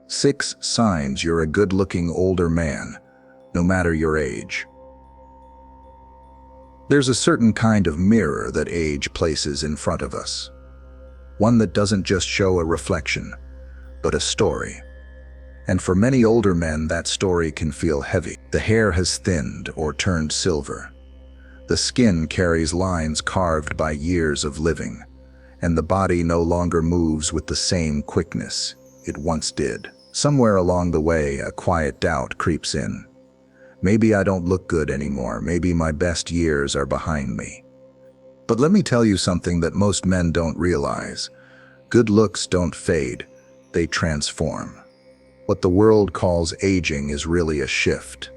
6 signs you're a good-looking older man, no matter your age. There's a certain kind of mirror that age places in front of us. One that doesn't just show a reflection, but a story. And for many older men, that story can feel heavy. The hair has thinned or turned silver. The skin carries lines carved by years of living, and the body no longer moves with the same quickness it once did. Somewhere along the way, a quiet doubt creeps in. Maybe I don't look good anymore. Maybe my best years are behind me. But let me tell you something that most men don't realize. Good looks don't fade, they transform. What the world calls aging is really a shift,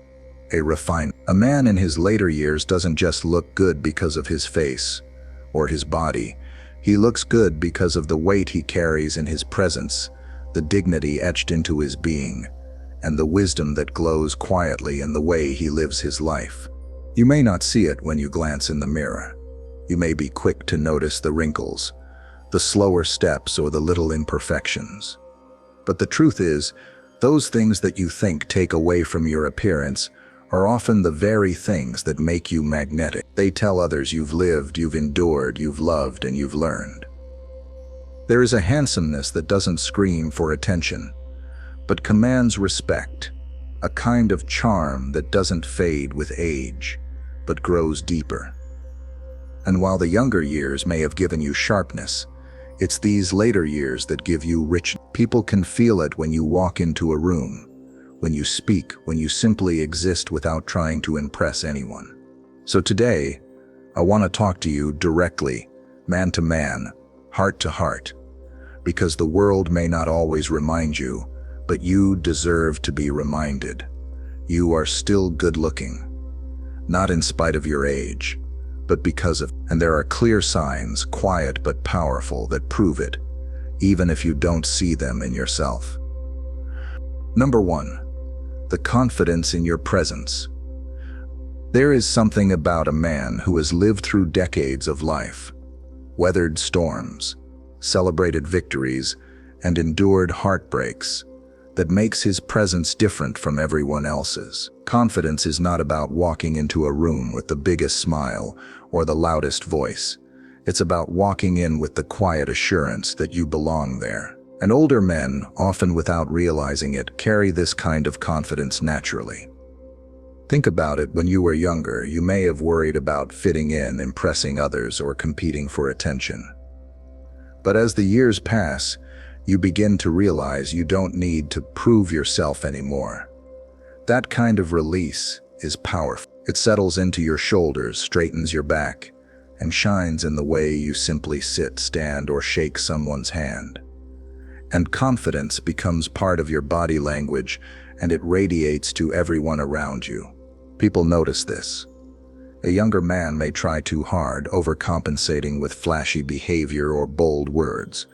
a refinement. A man in his later years doesn't just look good because of his face or his body. He looks good because of the weight he carries in his presence, the dignity etched into his being, and the wisdom that glows quietly in the way he lives his life. You may not see it when you glance in the mirror. You may be quick to notice the wrinkles, the slower steps, or the little imperfections. But the truth is, those things that you think take away from your appearance are often the very things that make you magnetic. They tell others you've lived, you've endured, you've loved, and you've learned. There is a handsomeness that doesn't scream for attention, but commands respect, a kind of charm that doesn't fade with age, but grows deeper. And while the younger years may have given you sharpness, it's these later years that give you richness. People can feel it when you walk into a room, when you speak, when you simply exist without trying to impress anyone. So today, I want to talk to you directly, man to man, heart to heart, because the world may not always remind you, but you deserve to be reminded. You are still good looking, not in spite of your age, but because of, and there are clear signs, quiet but powerful, that prove it, even if you don't see them in yourself. Number 1, the confidence in your presence. There is something about a man who has lived through decades of life, weathered storms, celebrated victories, and endured heartbreaks, that makes his presence different from everyone else's. Confidence is not about walking into a room with the biggest smile or the loudest voice. It's about walking in with the quiet assurance that you belong there. And older men, often without realizing it, carry this kind of confidence naturally. Think about it. When you were younger, you may have worried about fitting in, impressing others, or competing for attention. But as the years pass, you begin to realize you don't need to prove yourself anymore. That kind of release is powerful. It settles into your shoulders, straightens your back, and shines in the way you simply sit, stand, or shake someone's hand. And confidence becomes part of your body language, and it radiates to everyone around you. People notice this. A younger man may try too hard, overcompensating with flashy behavior or bold words,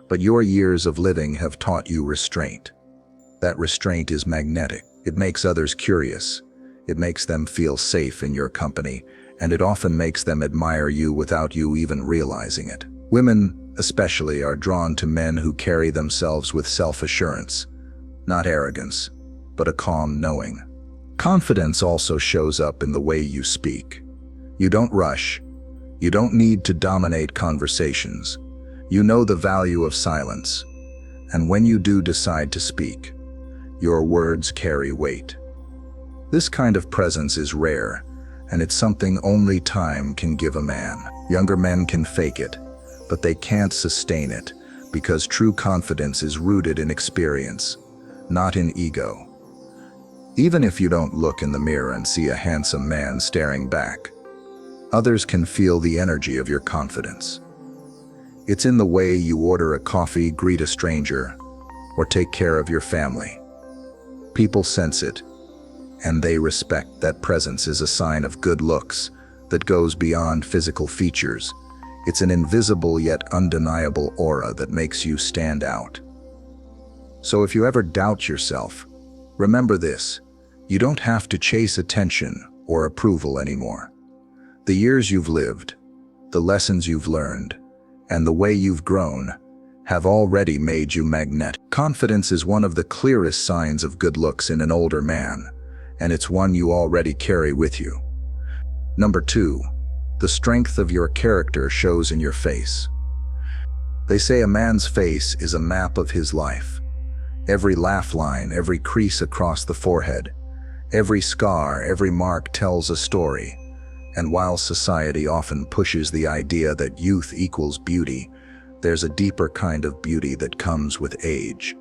but your years of living have taught you restraint. That restraint is magnetic. It makes others curious. It makes them feel safe in your company, and it often makes them admire you without you even realizing it. Women, especially, are drawn to men who carry themselves with self-assurance, not arrogance, but a calm knowing. Confidence also shows up in the way you speak. You don't rush. You don't need to dominate conversations. You know the value of silence, and when you do decide to speak, your words carry weight. This kind of presence is rare, and it's something only time can give a man. Younger men can fake it, but they can't sustain it, because true confidence is rooted in experience, not in ego. Even if you don't look in the mirror and see a handsome man staring back, others can feel the energy of your confidence. It's in the way you order a coffee, greet a stranger, or take care of your family. People sense it, and they respect that presence. Is a sign of good looks that goes beyond physical features. It's an invisible yet undeniable aura that makes you stand out. So if you ever doubt yourself, remember this: you don't have to chase attention or approval anymore. The years you've lived, the lessons you've learned, and the way you've grown have already made you magnetic. Confidence is one of the clearest signs of good looks in an older man, and it's one you already carry with you. Number 2, the strength of your character shows in your face. They say a man's face is a map of his life. Every laugh line, every crease across the forehead, every scar, every mark tells a story. And while society often pushes the idea that youth equals beauty, there's a deeper kind of beauty that comes with age.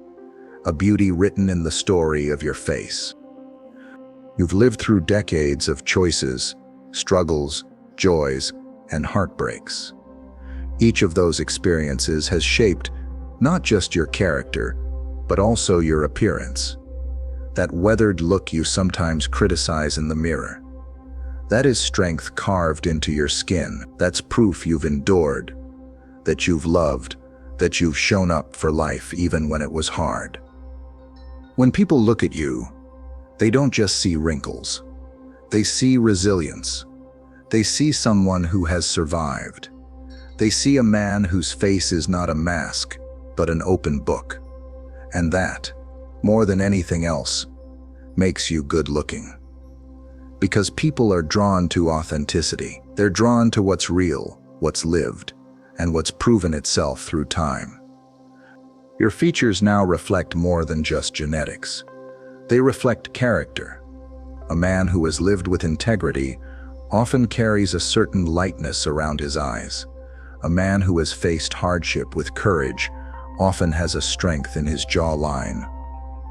A beauty written in the story of your face. You've lived through decades of choices, struggles, joys, and heartbreaks. Each of those experiences has shaped not just your character, but also your appearance. That weathered look you sometimes criticize in the mirror. That is strength carved into your skin. That's proof you've endured, that you've loved, that you've shown up for life even when it was hard. When people look at you, they don't just see wrinkles. They see resilience. They see someone who has survived. They see a man whose face is not a mask, but an open book. And that, more than anything else, makes you good looking. Because people are drawn to authenticity. They're drawn to what's real, what's lived, and what's proven itself through time. Your features now reflect more than just genetics. They reflect character. A man who has lived with integrity often carries a certain lightness around his eyes. A man who has faced hardship with courage often has a strength in his jawline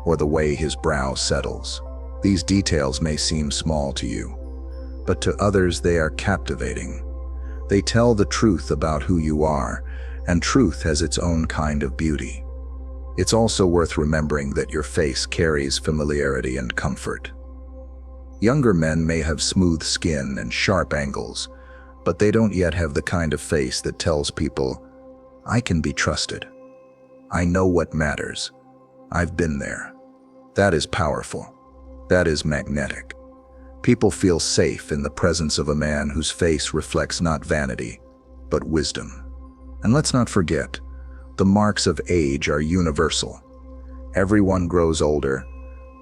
or the way his brow settles. These details may seem small to you, but to others they are captivating. They tell the truth about who you are, and truth has its own kind of beauty. It's also worth remembering that your face carries familiarity and comfort. Younger men may have smooth skin and sharp angles, but they don't yet have the kind of face that tells people, "I can be trusted. I know what matters. I've been there." That is powerful. That is magnetic. People feel safe in the presence of a man whose face reflects not vanity, but wisdom. And let's not forget, the marks of age are universal. Everyone grows older,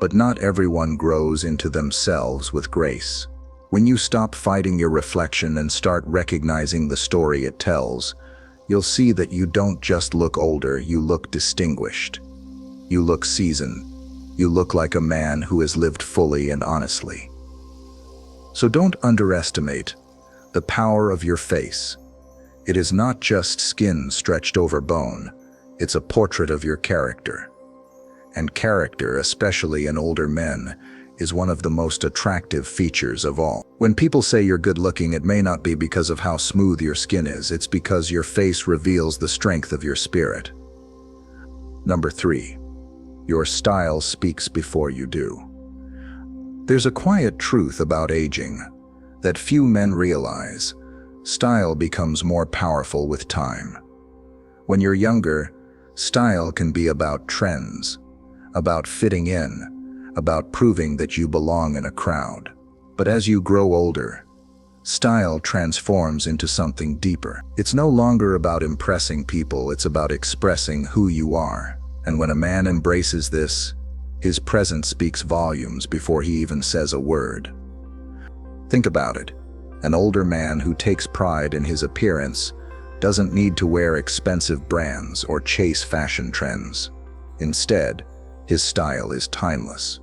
but not everyone grows into themselves with grace. When you stop fighting your reflection and start recognizing the story it tells, you'll see that you don't just look older, you look distinguished. You look seasoned. You look like a man who has lived fully and honestly. So don't underestimate the power of your face. It is not just skin stretched over bone, it's a portrait of your character. And character, especially in older men, is one of the most attractive features of all. When people say you're good looking, it may not be because of how smooth your skin is, it's because your face reveals the strength of your spirit. Number 3. Your style speaks before you do. There's a quiet truth about aging that few men realize. Style becomes more powerful with time. When you're younger, style can be about trends, about fitting in, about proving that you belong in a crowd. But as you grow older, style transforms into something deeper. It's no longer about impressing people, it's about expressing who you are. And when a man embraces this, his presence speaks volumes before he even says a word. Think about it. An older man who takes pride in his appearance doesn't need to wear expensive brands or chase fashion trends. Instead, his style is timeless.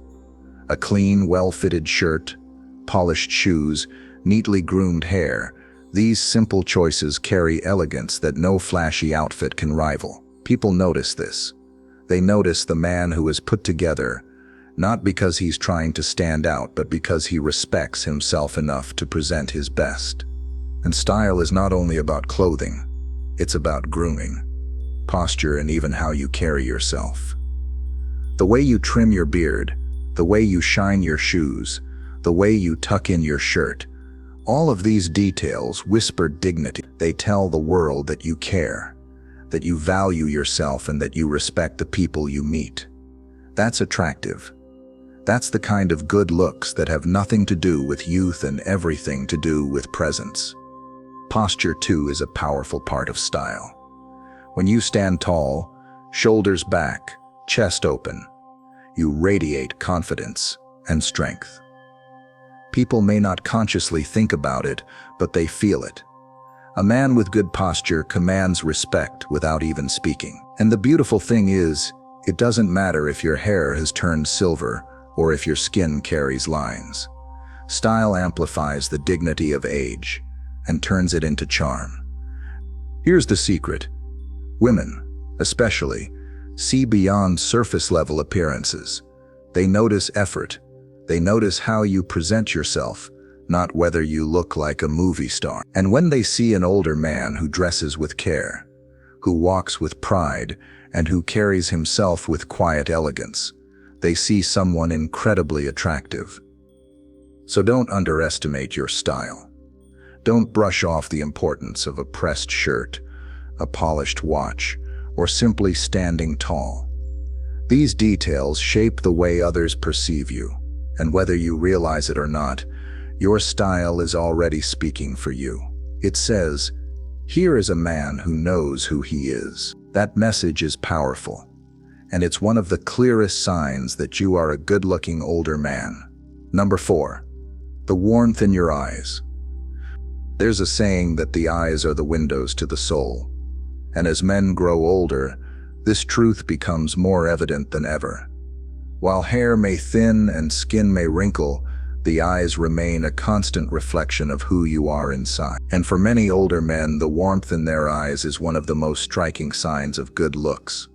A clean, well-fitted shirt, polished shoes, neatly groomed hair, these simple choices carry elegance that no flashy outfit can rival. People notice this. They notice the man who is put together, not because he's trying to stand out, but because he respects himself enough to present his best. And style is not only about clothing, it's about grooming, posture, and even how you carry yourself. The way you trim your beard, the way you shine your shoes, the way you tuck in your shirt, all of these details whisper dignity. They tell the world that you care, that you value yourself, and that you respect the people you meet. That's attractive. That's the kind of good looks that have nothing to do with youth and everything to do with presence. Posture, too, is a powerful part of style. When you stand tall, shoulders back, chest open, you radiate confidence and strength. People may not consciously think about it, but they feel it. A man with good posture commands respect without even speaking. And the beautiful thing is, it doesn't matter if your hair has turned silver or if your skin carries lines. Style amplifies the dignity of age and turns it into charm. Here's the secret. Women, especially, see beyond surface-level appearances. They notice effort. They notice how you present yourself, not whether you look like a movie star. And when they see an older man who dresses with care, who walks with pride, and who carries himself with quiet elegance, they see someone incredibly attractive. So don't underestimate your style. Don't brush off the importance of a pressed shirt, a polished watch, or simply standing tall. These details shape the way others perceive you, and whether you realize it or not, your style is already speaking for you. It says, "Here is a man who knows who he is." That message is powerful, and it's one of the clearest signs that you are a good-looking older man. Number 4, the warmth in your eyes. There's a saying that the eyes are the windows to the soul, and as men grow older, this truth becomes more evident than ever. While hair may thin and skin may wrinkle, the eyes remain a constant reflection of who you are inside. And for many older men, the warmth in their eyes is one of the most striking signs of good looks.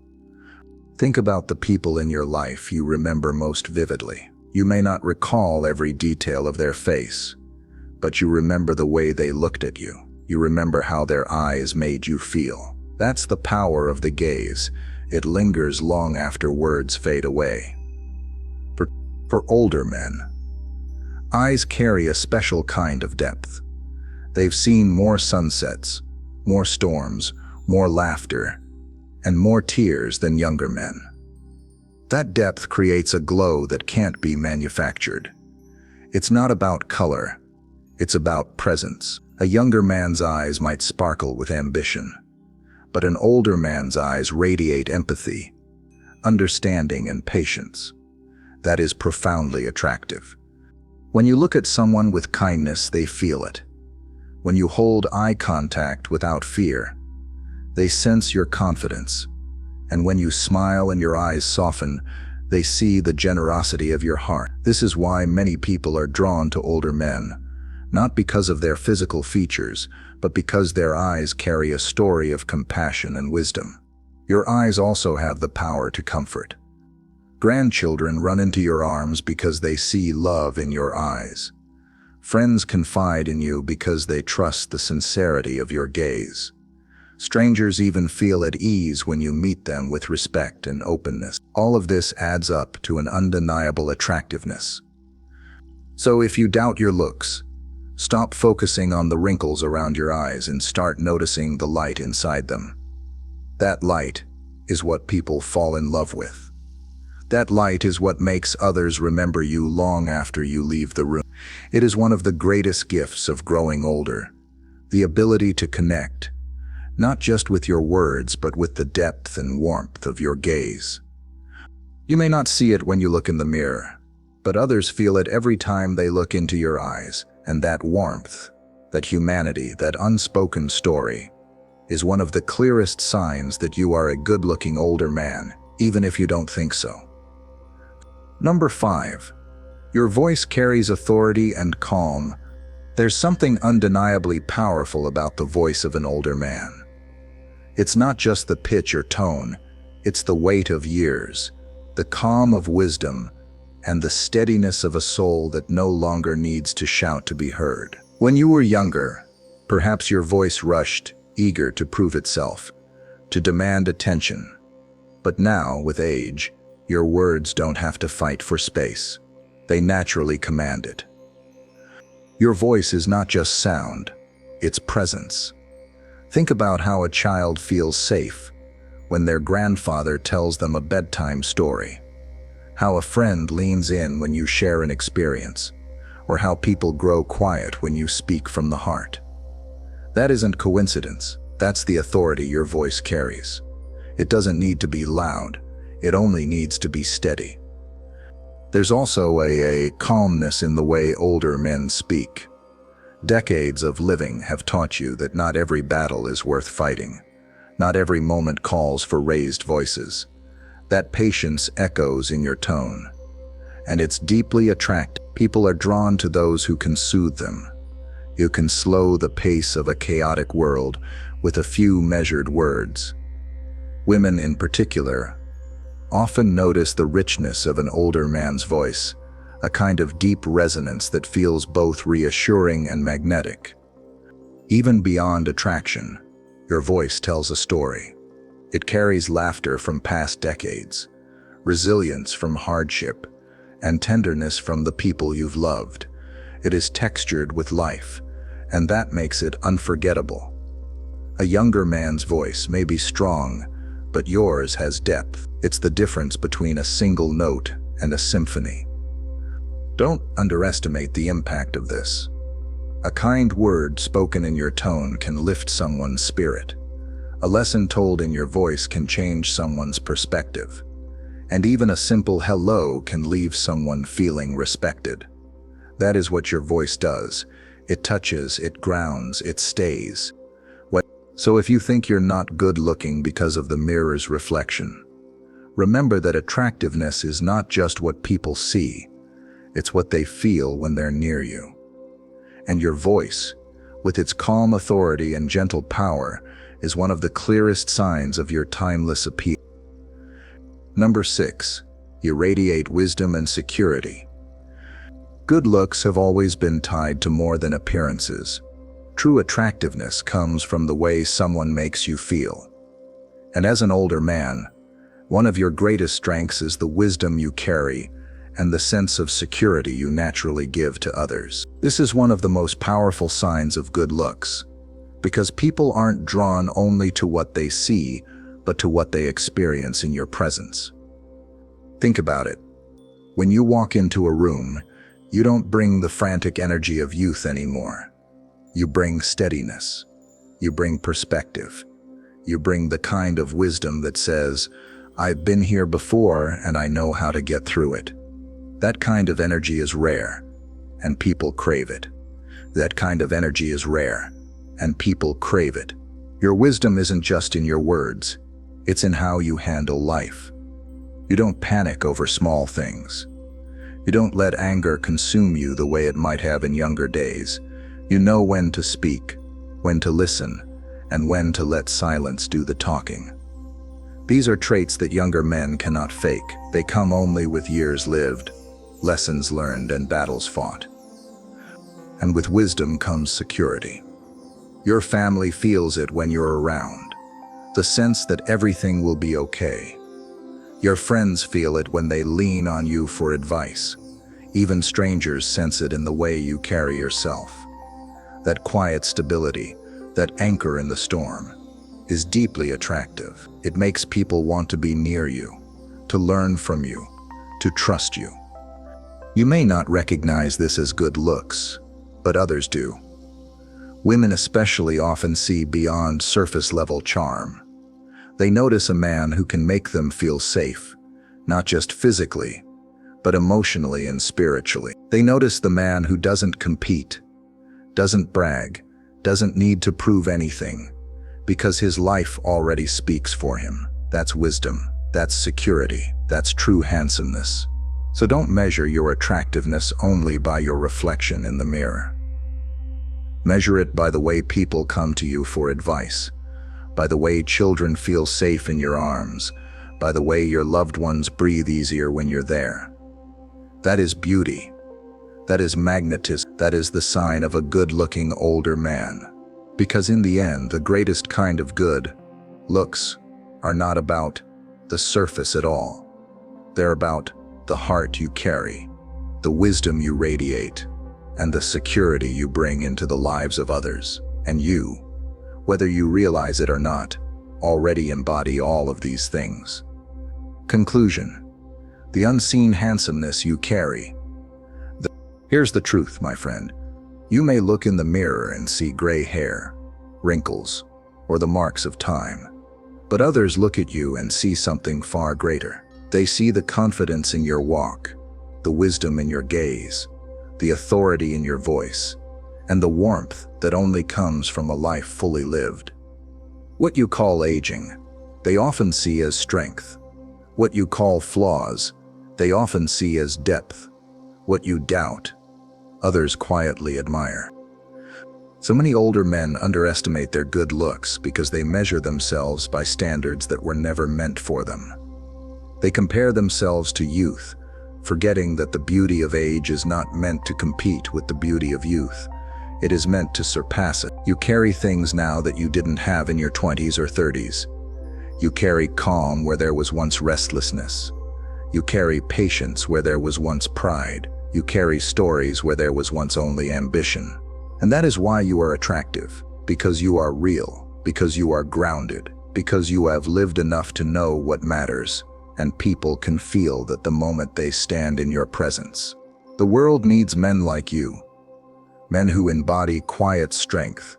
Think about the people in your life you remember most vividly. You may not recall every detail of their face, but you remember the way they looked at you. You remember how their eyes made you feel. That's the power of the gaze. It lingers long after words fade away. For older men, eyes carry a special kind of depth. They've seen more sunsets, more storms, more laughter, and more tears than younger men. That depth creates a glow that can't be manufactured. It's not about color, it's about presence. A younger man's eyes might sparkle with ambition, but an older man's eyes radiate empathy, understanding, and patience. That is profoundly attractive. When you look at someone with kindness, they feel it. When you hold eye contact without fear, they sense your confidence. And when you smile and your eyes soften, they see the generosity of your heart. This is why many people are drawn to older men, not because of their physical features, but because their eyes carry a story of compassion and wisdom. Your eyes also have the power to comfort. Grandchildren run into your arms because they see love in your eyes. Friends confide in you because they trust the sincerity of your gaze. Strangers even feel at ease when you meet them with respect and openness. All of this adds up to an undeniable attractiveness. So if you doubt your looks, stop focusing on the wrinkles around your eyes and start noticing the light inside them. That light is what people fall in love with. That light is what makes others remember you long after you leave the room. It is one of the greatest gifts of growing older, the ability to connect, not just with your words, but with the depth and warmth of your gaze. You may not see it when you look in the mirror, but others feel it every time they look into your eyes, and that warmth, that humanity, that unspoken story, is one of the clearest signs that you are a good-looking older man, even if you don't think so. Number 5, your voice carries authority and calm. There's something undeniably powerful about the voice of an older man. It's not just the pitch or tone, it's the weight of years, the calm of wisdom, and the steadiness of a soul that no longer needs to shout to be heard. When you were younger, perhaps your voice rushed, eager to prove itself, to demand attention. But now, with age, your words don't have to fight for space. They naturally command it. Your voice is not just sound, it's presence. Think about how a child feels safe when their grandfather tells them a bedtime story, how a friend leans in when you share an experience, or how people grow quiet when you speak from the heart. That isn't coincidence, That's the authority your voice carries. It doesn't need to be loud. It only needs to be steady. There's also a calmness in the way older men speak. Decades of living have taught you that not every battle is worth fighting. Not every moment calls for raised voices. That patience echoes in your tone. And it's deeply attractive. People are drawn to those who can soothe them. You can slow the pace of a chaotic world with a few measured words. Women in particular often notice the richness of an older man's voice, a kind of deep resonance that feels both reassuring and magnetic. Even beyond attraction, your voice tells a story. It carries laughter from past decades, resilience from hardship, and tenderness from the people you've loved. It is textured with life, and that makes it unforgettable. A younger man's voice may be strong, but yours has depth. It's the difference between a single note and a symphony. Don't underestimate the impact of this. A kind word spoken in your tone can lift someone's spirit. A lesson told in your voice can change someone's perspective. And even a simple hello can leave someone feeling respected. That is what your voice does. It touches, it grounds, it stays. So if you think you're not good looking because of the mirror's reflection, remember that attractiveness is not just what people see, it's what they feel when they're near you. And your voice, with its calm authority and gentle power, is one of the clearest signs of your timeless appeal. Number 6, you radiate wisdom and security. Good looks have always been tied to more than appearances. True attractiveness comes from the way someone makes you feel. And as an older man, one of your greatest strengths is the wisdom you carry and the sense of security you naturally give to others. This is one of the most powerful signs of good looks, because people aren't drawn only to what they see, but to what they experience in your presence. Think about it. When you walk into a room, you don't bring the frantic energy of youth anymore. You bring steadiness. You bring perspective. You bring the kind of wisdom that says, I've been here before and I know how to get through it. That kind of energy is rare, and people crave it. That kind of energy is rare, and people crave it. Your wisdom isn't just in your words, it's in how you handle life. You don't panic over small things. You don't let anger consume you the way it might have in younger days. You know when to speak, when to listen, and when to let silence do the talking. These are traits that younger men cannot fake. They come only with years lived, lessons learned, and battles fought. And with wisdom comes security. Your family feels it when you're around, the sense that everything will be okay. Your friends feel it when they lean on you for advice. Even strangers sense it in the way you carry yourself. That quiet stability, that anchor in the storm, is deeply attractive. It makes people want to be near you, to learn from you, to trust you. You may not recognize this as good looks, but others do. Women especially often see beyond surface-level charm. They notice a man who can make them feel safe, not just physically, but emotionally and spiritually. They notice the man who doesn't compete, doesn't brag, doesn't need to prove anything, because his life already speaks for him. That's wisdom, that's security, that's true handsomeness. So don't measure your attractiveness only by your reflection in the mirror. Measure it by the way people come to you for advice, by the way children feel safe in your arms, by the way your loved ones breathe easier when you're there. That is beauty. That is magnetism. That is the sign of a good-looking older man. Because in the end, the greatest kind of good looks are not about the surface at all. They're about the heart you carry, the wisdom you radiate, and the security you bring into the lives of others. And you, whether you realize it or not, already embody all of these things. Conclusion: the unseen handsomeness you carry. Here's the truth, my friend. You may look in the mirror and see gray hair, wrinkles, or the marks of time. But others look at you and see something far greater. They see the confidence in your walk, the wisdom in your gaze, the authority in your voice, and the warmth that only comes from a life fully lived. What you call aging, they often see as strength. What you call flaws, they often see as depth. What you doubt, others quietly admire. So many older men underestimate their good looks because they measure themselves by standards that were never meant for them. They compare themselves to youth, forgetting that the beauty of age is not meant to compete with the beauty of youth. It is meant to surpass it. You carry things now that you didn't have in your 20s or 30s. You carry calm where there was once restlessness. You carry patience where there was once pride. You carry stories where there was once only ambition. And that is why you are attractive, because you are real, because you are grounded, because you have lived enough to know what matters, and people can feel that the moment they stand in your presence. The world needs men like you, men who embody quiet strength,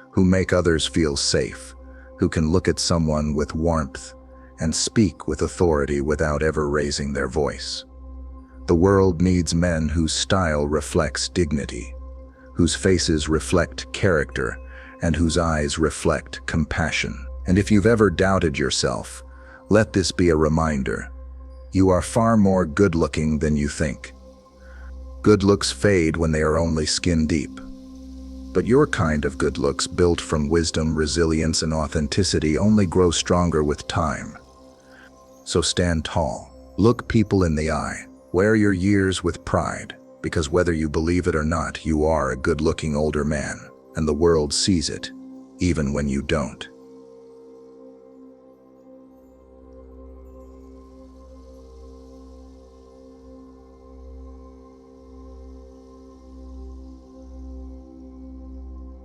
who make others feel safe, who can look at someone with warmth and speak with authority without ever raising their voice. The world needs men whose style reflects dignity, whose faces reflect character, and whose eyes reflect compassion. And if you've ever doubted yourself, let this be a reminder. You are far more good-looking than you think. Good looks fade when they are only skin deep. But your kind of good looks, built from wisdom, resilience, and authenticity, only grow stronger with time. So stand tall, look people in the eye, wear your years with pride, because whether you believe it or not, you are a good-looking older man, and the world sees it, even when you don't.